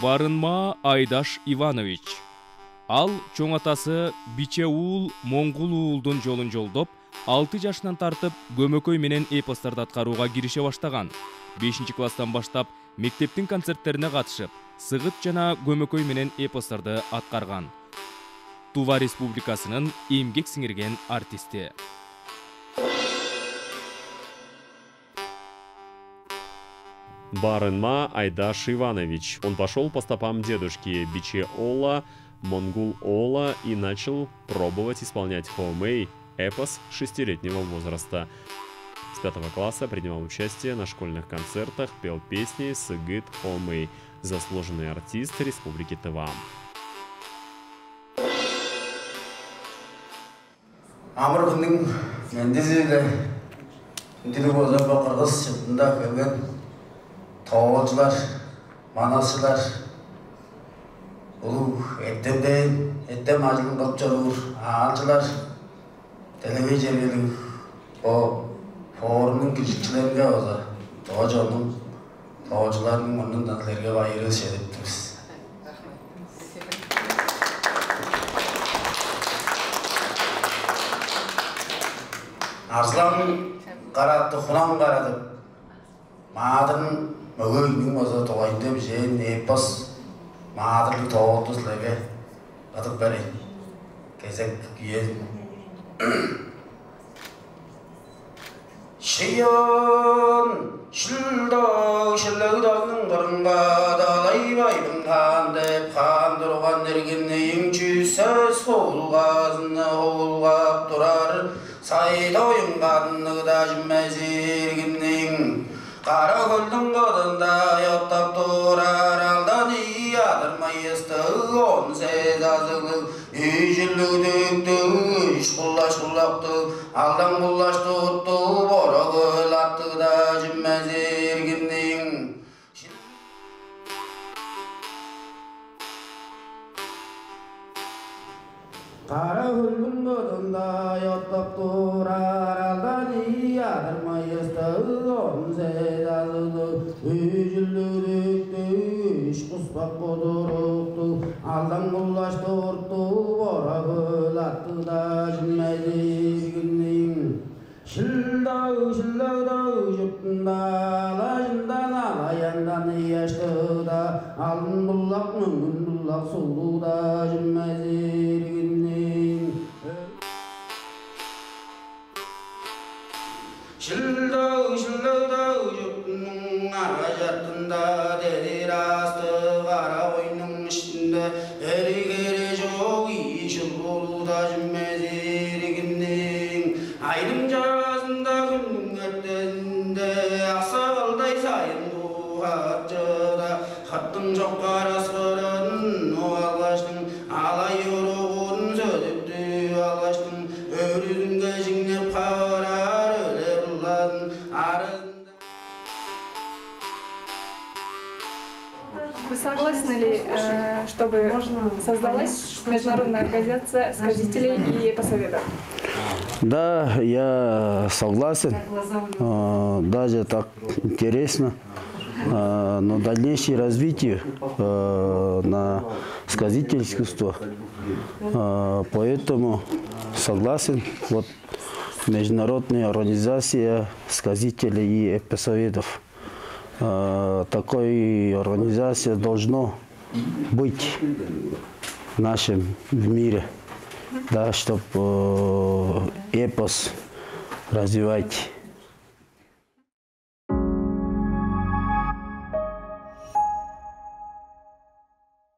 Барынма Айдаш Иванович. Ал чоң атасы Биче уул Моңгул уулдун жолун жолдоп, 6 жашынан тартып көмөкөй менен эпостарды аткарууга кирише баштаган. 5 класстан баштап мектептин концерттерине катышып, сыгыт жана көмөкөй менен эпостарды аткарган. Тува Республикасынын эмгек сиңирген артисти. Барынма Айдаш Иванович. Он пошел по стопам дедушки Биче Ола, Монгул Ола и начал пробовать исполнять хоумэй, эпос 6-летнего возраста. С 5 класса принимал участие на школьных концертах, пел песни «Сыгыт хоумэй», заслуженный артист Республики Тыва. Тоғылшылар, манасылар, бұл еттем ажылын қапчаруыр, ағалшылар, телевизиялық, форумның кіршікшілерге өзі, тоғылшылардың мұнын дәнілерге байыры шедеттіміз. Арслан қаратты, құнан қарады, мадырын Мөгөйнің өзі тоғайында бізен епос мадырлы тоғыты сілеге қатып бәрін. Кезек күйен. Шион, шылдағының қырынға далай байбын қан деп қандырған ергеннейін чүйсіз қолғазыны қолғап тұрар. Сайтойын қадыны да жүмәз ергеннейін. Қара көлдің қадында яттап тұрар алдан ядырмай есті он сез азығы үйжілігдікті үш құлаш құлақты алдан құлашты ұтты бора көл атты да жүмәз ергеннің. Қара көлдің қадында яттап тұрар алдан ядырмай есті он сез азығы үйжілігдікті үш құспақ құдырықты алдан құлашты ұртты бора көл атты да жүмәз ергеннің. Шылдау жұптында алажындан алаяндан ешті да алдын бұллақ мүмкін бұллақ сұлу да жүмәз ергеннің. Шылдау жұптының ара жаттында дедер асты қара ойның ішінде әрі-кері жоқ ешіл болу да жүмәз ергеннің. Айдың жазында күннің әттенде ақсақалдай сайын қуғатжыда қаттың жоқ қарасқырын алғаштың алай ұрығын сөдіпті алғаштың өрізінге жіңнеп қарар өле бұладың арызында. Вы согласны ли, чтобы создалась международная организация сказителей и эпосоведов? Да, я согласен. Даже так интересно. Но дальнейшее развитие на сказительское искусство. Поэтому согласен. Вот международная организация сказителей и эпосоведов. Такой организация должно быть в нашем мире, да, чтобы эпос развивать.